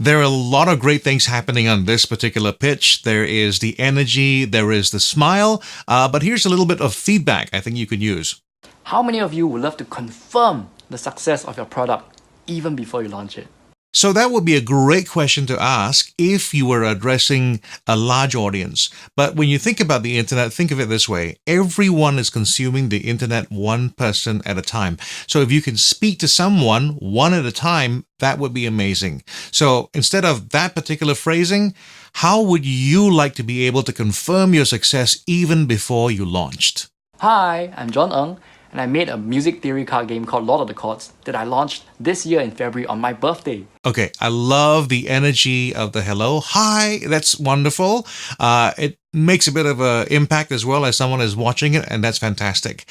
There are a lot of great things happening on this particular pitch. There is the energy, there is the smile, but here's a little bit of feedback I think you could use. How many of you would love to confirm the success of your product even before you launch it? So that would be a great question to ask if you were addressing a large audience. But when you think about the internet, think of it this way. Everyone is consuming the internet one person at a time. So if you can speak to someone one at a time, that would be amazing. So instead of that particular phrasing, how would you like to be able to confirm your success even before you launched? Hi, I'm John Ng, and I made a music theory card game called Lord of the Chords that I launched this year in February on my birthday. Okay, I love the energy of the hello. Hi, that's wonderful. It makes a bit of an impact as well as someone is watching it, and that's fantastic.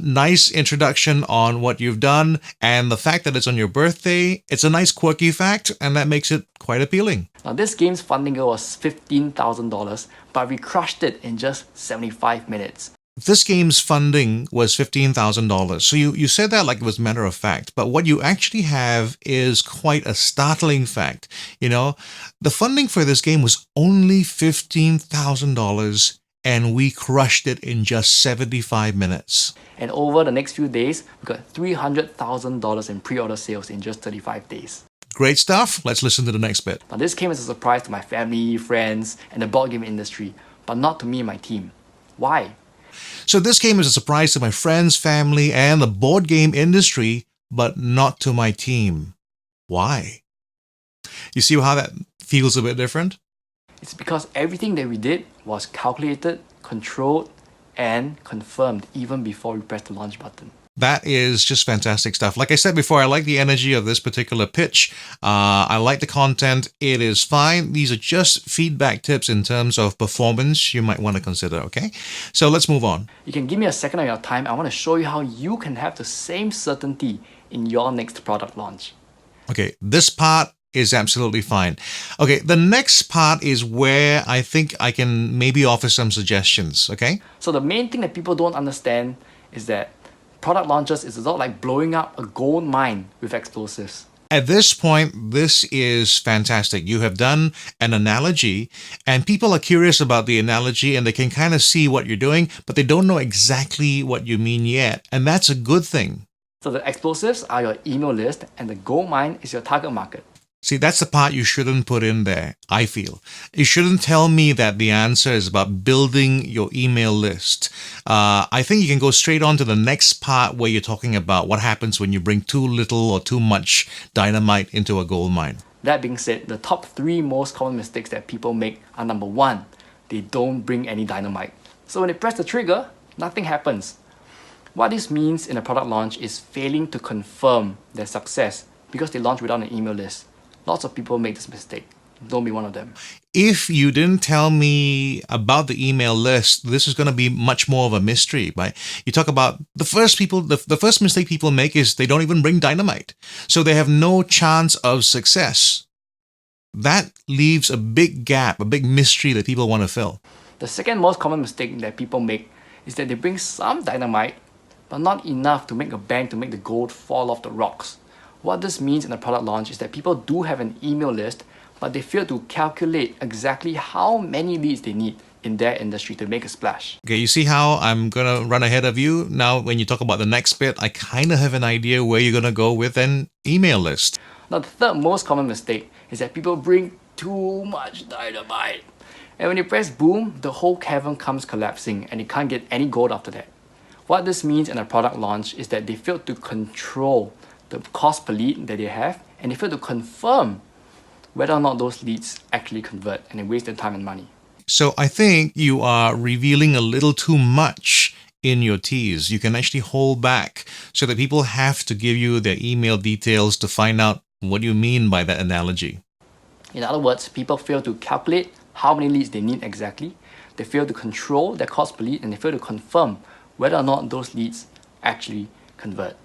Nice introduction on what you've done, and the fact that it's on your birthday, it's a nice quirky fact, and that makes it quite appealing. Now, this game's funding goal was $15,000, but we crushed it in just 75 minutes. This game's funding was $15,000. So you said that like it was matter of fact, but what you actually have is quite a startling fact. You know, the funding for this game was only $15,000 and we crushed it in just 75 minutes. And over the next few days, we got $300,000 in pre-order sales in just 35 days. Great stuff. Let's listen to the next bit. Now, this came as a surprise to my family, friends, and the board game industry, but not to me and my team. Why? So this came as a surprise to my friends, family, and the board game industry, but not to my team. Why? You see how that feels a bit different? It's because everything that we did was calculated, controlled, and confirmed even before we pressed the launch button. That is just fantastic stuff. Like I said before, I like the energy of this particular pitch. I like the content. It is fine. These are just feedback tips in terms of performance you might want to consider, okay? So let's move on. You can give me a second of your time. I want to show you how you can have the same certainty in your next product launch. Okay, this part is absolutely fine. Okay, the next part is where I think I can maybe offer some suggestions, okay? So the main thing that people don't understand is that product launches is a lot like blowing up a gold mine with explosives. At this point, this is fantastic. You have done an analogy, and people are curious about the analogy, and they can kind of see what you're doing, but they don't know exactly what you mean yet, and that's a good thing. So the explosives are your email list, and the gold mine is your target market. See, that's the part you shouldn't put in there, I feel. You shouldn't tell me that the answer is about building your email list. I think you can go straight on to the next part where you're talking about what happens when you bring too little or too much dynamite into a gold mine. That being said, the top 3 most common mistakes that people make are: number 1, they don't bring any dynamite. So when they press the trigger, nothing happens. What this means in a product launch is failing to confirm their success because they launch without an email list. Lots of people make this mistake. Don't be one of them. If you didn't tell me about the email list, this is going to be much more of a mystery, right? You talk about the first mistake people make is they don't even bring dynamite. So they have no chance of success. That leaves a big gap, a big mystery that people want to fill. The second most common mistake that people make is that they bring some dynamite, but not enough to make a bang to make the gold fall off the rocks. What this means in a product launch is that people do have an email list, but they fail to calculate exactly how many leads they need in their industry to make a splash. Okay, you see how I'm going to run ahead of you? Now, when you talk about the next bit, I kind of have an idea where you're going to go with an email list. Now, the third most common mistake is that people bring too much dynamite. And when you press boom, the whole cavern comes collapsing and you can't get any gold after that. What this means in a product launch is that they fail to control the cost per lead that they have, and they fail to confirm whether or not those leads actually convert, and they waste their time and money. So I think you are revealing a little too much in your tease. You can actually hold back so that people have to give you their email details to find out what you mean by that analogy. In other words, people fail to calculate how many leads they need exactly, they fail to control their cost per lead, and they fail to confirm whether or not those leads actually convert.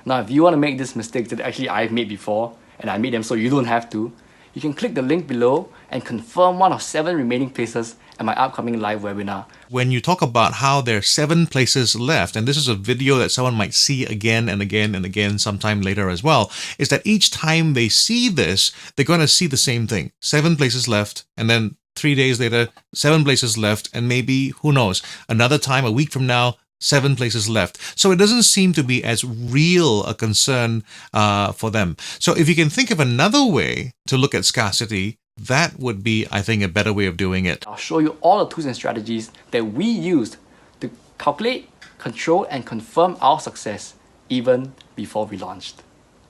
Now, if you want to make these mistakes that actually I've made before, and I made them so you don't have to, you can click the link below and confirm one of 7 remaining places at my upcoming live webinar. When you talk about how there are 7 places left, and this is a video that someone might see again and again and again sometime later as well, is that each time they see this, they're going to see the same thing. 7 places left, and then 3 days later, 7 places left, and maybe, who knows, another time, a week from now, 7 places left. So it doesn't seem to be as real a concern for them. So if you can think of another way to look at scarcity, that would be, I think, a better way of doing it. I'll show you all the tools and strategies that we used to calculate, control, and confirm our success even before we launched.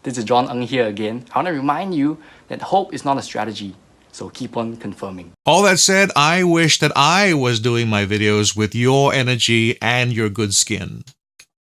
This is John Ng here again. I want to remind you that hope is not a strategy, so keep on confirming. All that said, I wish that I was doing my videos with your energy and your good skin.